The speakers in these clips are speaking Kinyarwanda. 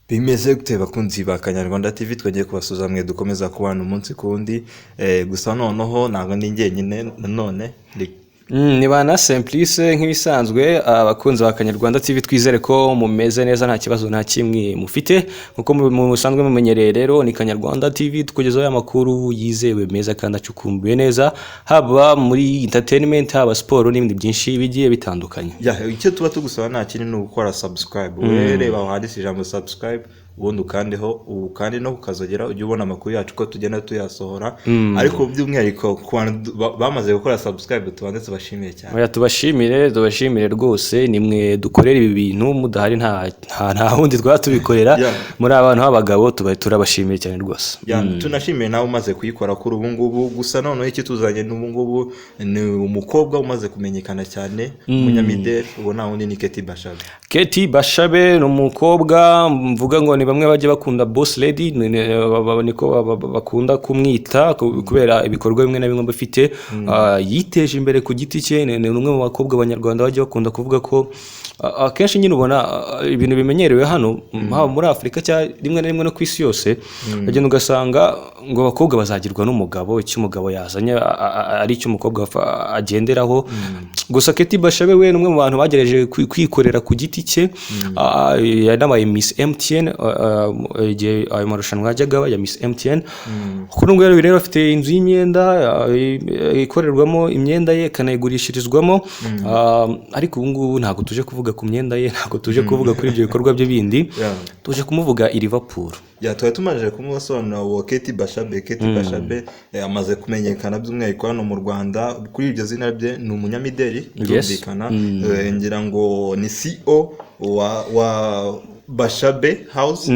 Bimeze gute bakunzi ba Kanyarwanda TV twagiye kubasuza mwe dukomeza kubana umunsi kundi gusa noneho ntago ndi njyenyine nanone ni bana Simplice nk'ibisanzwe abakunzi ba Kanyarwanda TV twizere ko mumeze neza nta kibazo nta kimwe mufite nkuko musanzwe mumenyereye rero ni Kanyarwanda TV tukugezaho amakuru yizewe meza kandi acukumbuye neza haba muri entertainment haba sport n'ibindi byinshi bigiye bitandukanye. Icyo tuba tugusaba nta kintu no gukora subscribe urebe bahadise ijambo subscribe ubundi ukandeho kandi no kukazogera ujye ubona amakuru yacu ko tugenda tuyasohora ariko by'umwihariko ku bantu bamaze gukora subscribe tubanze tubashimiye cyane. Oya tubashimire rwose nimwe dukorera ibi bintu mudahari nta hundi twatubikorera muri abantu b'abagabo turabashimiye cyane rwose. Tunashimiye nawe umaze kuyikora kuri ubu ngubu gusa noneho iki tuzanye n'ubu ngubu ni umukobwa umaze kumenyekana cyane umunyamideli ubona wundi ni Keti Bashabe ni umukobwa mvuga ngo ni bamwe bajye bakunda boss lady niko bakunda kumwita kubera ibikorwa bimwe na bimwe bafite yiteje imbere ku giti cye ni umwe mu bakobwa abanyarwanda bajye bakunda kuvuga ko akenshi nyine ubona ibintu bimenyerewe hano haba muri Afrika cyangwa rimwe na rimwe no ku isi yose bagenda ugasanga ngo abakobwa bazagirwa n'umugabo icyo umugabo yazanye ari icyo umukobwa agenderaho gusa Keti Bashabe we ni umwe mu bantu bagerageje kwikorera ku giti cye yanabaye Miss MTN igihe ayo marushanwa yajyaga ya Miss MTN kuri ngo rero afite inzu y'imyenda ikorerwamo imyenda ye kanayigurishirizwamo ariko ubu ngubu ntago tuje kuvuga ku myenda ye ntago tuje kuvuga kuri ibyo bikorwa bye bindi tuje kumuvuga i Liverpool. Twari tumaje kumusobanura wo Keti Bashabe amaze kumenyekana by'umwihariko hano mu Rwanda kuri iryo zina rye ni umunyamideli byumvikana ngira ngo ni CEO wa Bashabe House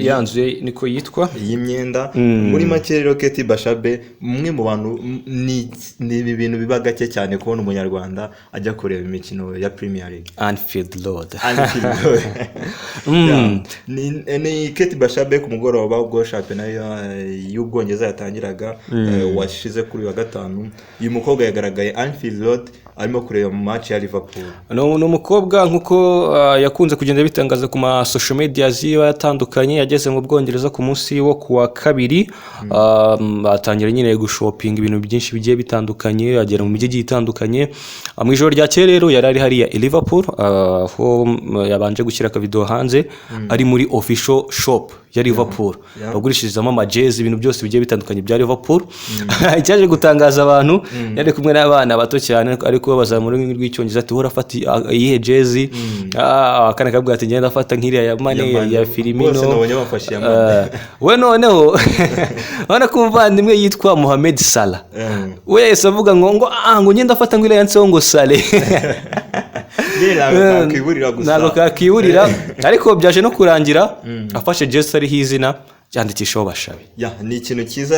yanzuye niko yitwa y'imyenda muri make rero Keti Bashabe umwe mu bantu ni ibintu biba gake cyane kubona umunyarwanda ajya kureba imikino ya Premier League Anfield Road ni Keti Bashabe ku mugoroba ubwo shampiyona y'Ubwongereza yatangiraga washize kuri wa gatanu uyu mukobwa yagaragaye Anfield Road arimo kureba mu match ya Liverpool. No umukobwa nkuko yakunze kugenda bitangaza ku ma social media ziba yatandukanye yageze mu Bwongereza ku munsi wo kuwa kabiri batangira nyine gushopinga ibintu byinshi bigiye bitandukanye agera mu mijyi itandukanye mu ijoro rya kera rero yari hari ya Liverpool aho yabanje gushyira ka video hanze ari muri official shop ya Liverpool bagurishirizamo ama jezi ibintu byose bigiye bitandukanye bya Liverpool icyaje gutangaza abantu yari kumwe n'abana bato cyane ariko babaza mu rurimi rw'icyongereza ati urafata iyihe jezi akana kabwa ati ngenda afata nk'iriya ya Mane ya Firmino bose nabonye bafashe ya Mane we noneho bana kumuvandimwe yitwa Mohamed Salah we yese avuga ngo ngenda afata nk'iriya yanditseho ngo Saleh ntabwo kakiburira ariko byaje no kurangira afashe jezi ari hizina cyandikishaho Bashabe ni ikintu cyiza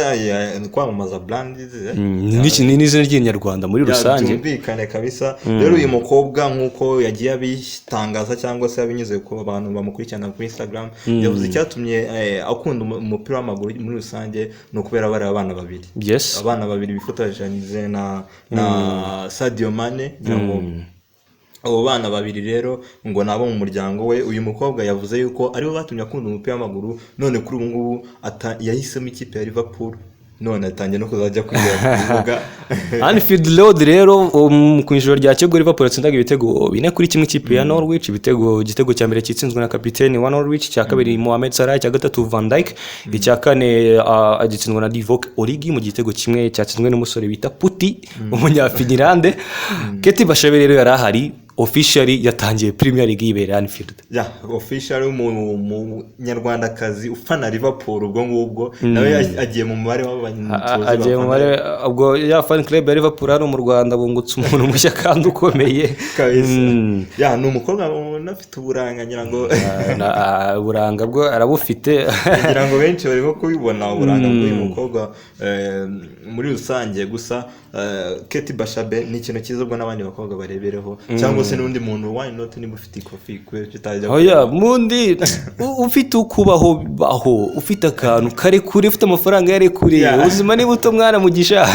kwamamaza brand ni n'izina ry'inyarwanda muri rusange byumvikane kabisa rero uyu mukobwa nkuko yagiye abitangaza cyangwa se abinyuze ku bantu bamukurikirana kuri Instagram yavuze icyatumye akunda umupira w'amaguru muri rusange no kubera bari abana babiri abana babiri bifotoranyije na Sadio Mane abo bana babiri rero ngo nabo mu muryango we uyu mukobwa yavuze yuko aribo batumye akunda umupira w'amaguru none kuri ubu ngubu yahisemo ikipe ya Liverpool none atangiye no kuzajya kwiga Anfield Road rero ku ijoro rya Kigo Liverpool yatsindaga ibitego 4-1 ikipe ya Norwich igitego cya mbere kitsinzwe na kapiteni wa Norwich cya kabiri Mohamed Salah cya gatatu Van Dijk icya kane agitsinzwe na Divock Origi mu gitego kimwe cyatsinzwe n'umusore bita Putti umunya-Finlande Keti Bashabe rero yarahari officially yatangiye Premier League yibera Anfield officially mu Nyarwandakazi ufana Liverpool ubwo ngubwo nawe agiye mu mubare w'abanyamutoza agiye mu mubare ubwo ya fan club ya Liverpool hano mu Rwanda bungutse umuntu mushya kandi ukomeye kabisa ni umukobwa unafite uburanga nyirango uburanga bwo arabufite nyirango benshi barimo kubibona uburanga bw'uyu mukobwa muri rusange gusa Keti Bashabe ni ikintu cyiza ubwo n'abandi bakobwa barebereho cyangwa se n'undi muntu why not niba ufite ikofi kwe kitajya mundi ufite ukubaho baho ufite akantu kare kure ufite amafaranga yare kure ubuzima ni buto mwana mugisha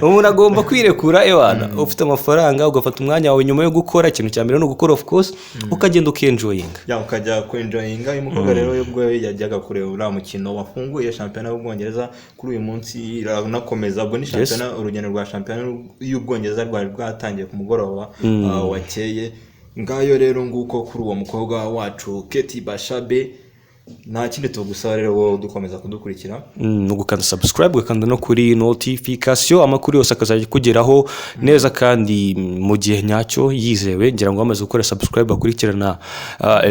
umuntu agomba kwirekura ewana ufite amafaranga ugafata umwanya wawe nyuma yo gukora ikintu cya mbere no gukora of course ukagenda ukenjoyinga ukajya kwenjoyinga. Uyu mukobwa rero ubwo yajyaga kureba uriya mukino wafunguye shampiyona y'Ubwongereza kuri uyu munsi iranakomeza. Ubwo ni shampiyona, urugendo rwa shampiyona y'Ubwongereza rwari rwatangiye ku mugoroba wakeye. Ngayo rero nguko kuri uwo mukobwa wacu Katie Bashabe. Nta kindi tugusaba rero wowe dukomeza kudukurikira, ugukanda subscribe, ugakanda no kuri notification, amakuru yose akazajya kugeraho neza kandi mu gihe nyacyo yizewe. Ngira ngo bamaze gukora subscribe bakurikirana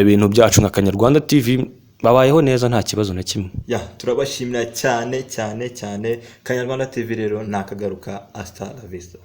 ibintu byacu nka Kanyarwanda TV babayeho neza nta kibazo na kimwe. Turabashimira cyane cyane cyane. Kanyarwanda TV rero nakagaruka. Hasta la vista.